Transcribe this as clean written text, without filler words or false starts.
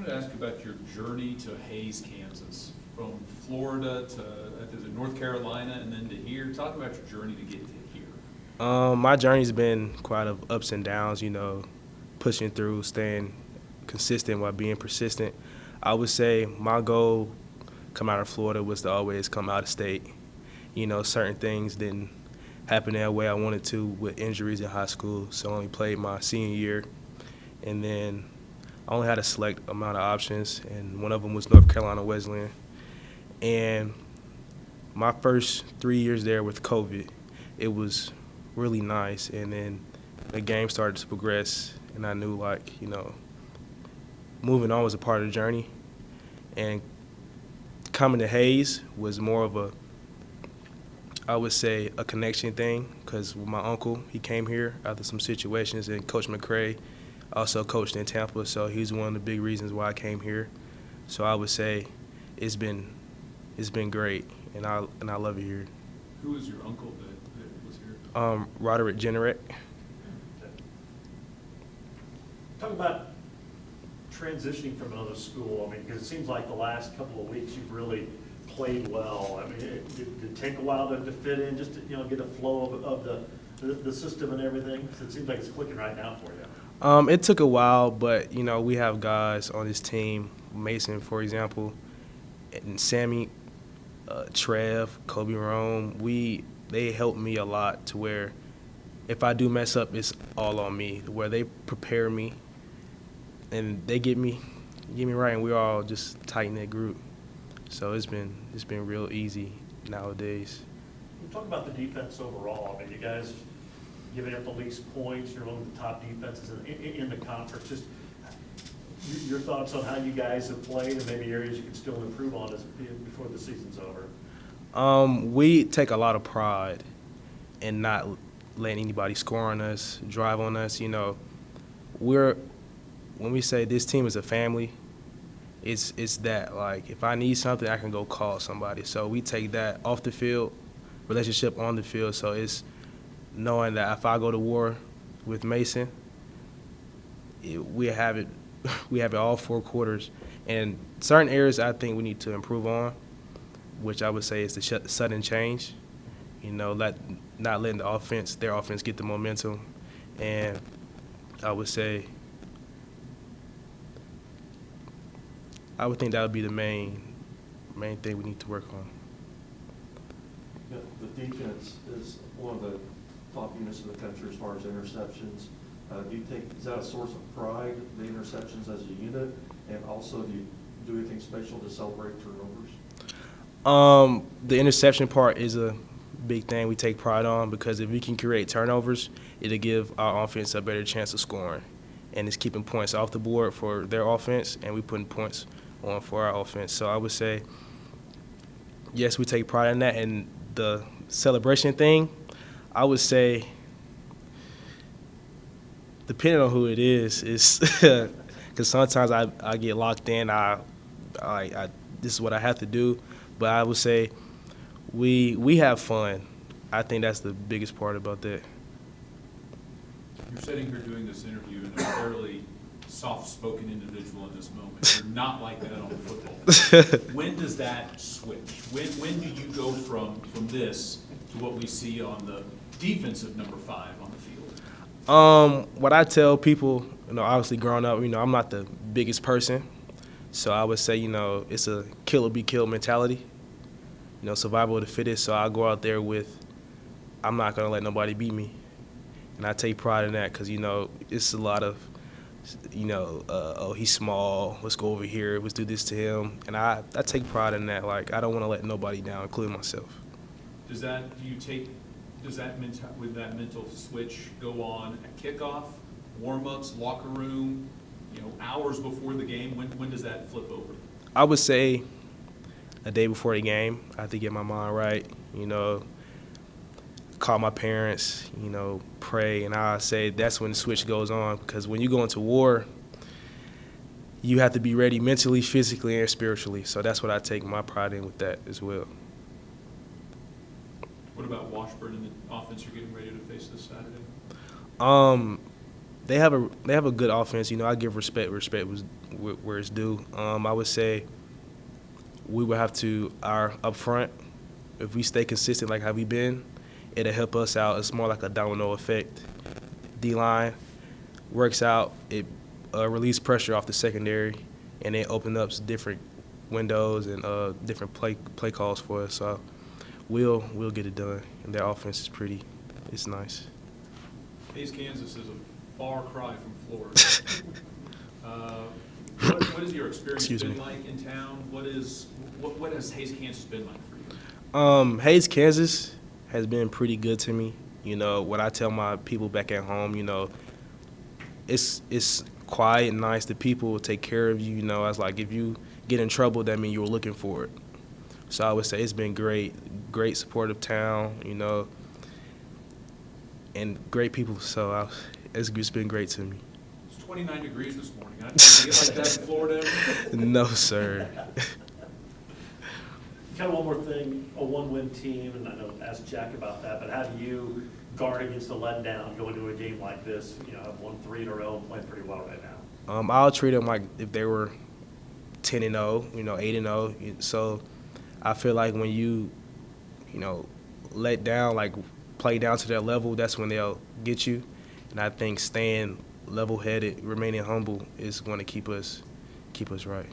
wanted to ask about your journey to Hays, Kansas, from Florida to North Carolina and then to here. Talk about your journey to get to here. My journey's been quite of ups and downs, pushing through, staying consistent while being persistent. I would say my goal come out of Florida was to always come out of state. Certain things didn't happen that way I wanted to with injuries in high school, so I only played my senior year. And then I only had a select amount of options, and one of them was North Carolina Wesleyan. And my first 3 years there with COVID, it was really nice. And then the game started to progress, and I knew, moving on was a part of the journey. And coming to Hays was more of I would say, a connection thing, because with my uncle, he came here after some situations, and Coach McCray also coached in Tampa, so he's one of the big reasons why I came here. So I would say it's been great, and I love it here. Who was your uncle that was here? Roderick Jennerek. Talk about transitioning from another school. Because it seems like the last couple of weeks you've really played well. Did it take a while to fit in, just to get a flow of the system and everything? Because it seems like it's clicking right now for you. It took a while, but we have guys on this team, Mason, for example, and Sammy, Trev, Kobe Rome. They helped me a lot to where if I do mess up, it's all on me. Where they prepare me, and they get me right, and we're all just tight knit group. So it's been real easy nowadays. Talk about the defense overall. You guys giving up the least points. You're one of the top defenses in the conference. Just your thoughts on how you guys have played and maybe areas you can still improve on before the season's over. We take a lot of pride in not letting anybody score on us, drive on us. When we say this team is a family, it's that, if I need something, I can go call somebody. So we take that off the field, relationship on the field. So it's knowing that if I go to war with Mason, we have it all 4 quarters. And certain areas I think we need to improve on, which I would say is the sudden change. Not letting their offense get the momentum. And I would think that would be the main thing we need to work on. Yeah, the defense is one of the top units in the country as far as interceptions. Is that a source of pride, the interceptions as a unit? And also, do you do anything special to celebrate turnovers? The interception part is a big thing we take pride on, because if we can create turnovers, it'll give our offense a better chance of scoring. And it's keeping points off the board for their offense, and we putting points on for our offense. So I would say, yes, we take pride in that. And the celebration thing, I would say, depending on who it is because sometimes I get locked in. This is what I have to do. But I would say we have fun. I think that's the biggest part about that. You're sitting here doing this interview and a fairly soft-spoken individual in this moment. You're not like that on the football field. When does that switch? When do you go from this to what we see on the defensive number 5 on the field? What I tell people, obviously growing up, I'm not the biggest person. So I would say, it's a kill or be killed mentality. Survival of the fittest. So I go out there with, I'm not going to let nobody beat me. And I take pride in that because, it's a lot of, oh, he's small, let's go over here, let's do this to him. And I take pride in that. I don't want to let nobody down, including myself. Would that mental switch go on at kickoff, warm-ups, locker room, hours before the game? When does that flip over? I would say a day before the game. I have to get my mind right, call my parents, pray, and I say that's when the switch goes on, because when you go into war, you have to be ready mentally, physically, and spiritually. So that's what I take my pride in with that as well. What about Washburn and the offense you're getting ready to face this Saturday? They have a good offense. I give respect where it's due. I would say we would have to, up front, if we stay consistent like how we been, it'll help us out. It's more like a domino effect. D-line works out, it release pressure off the secondary, and it opens up different windows and different play calls for us. So we'll get it done. And their offense is it's nice. Hayes, Kansas is a far cry from Florida. What has your experience Excuse been me. like in town? What has Hayes, Kansas been like for you? Hayes, Kansas has been pretty good to me. You know, what I tell my people back at home, you know, it's quiet and nice. The people will take care of you. You know, it's like if you get in trouble, that means you were looking for it. So I would say it's been great supportive town, you know, and great people. So it's been great to me. It's 29 degrees this morning. I think you get like that in Florida every day? No, sir. Kind of one more thing, a one-win team, and I know ask Jack about that, but how do you guard against a letdown going into a game like this? You know, have won 3 in a row and playing pretty well right now. I'll treat them like if they were 10-0, you know, 8-0. So I feel like when you know, let down, like play down to their level, that's when they'll get you. And I think staying level-headed, remaining humble is going to keep us right.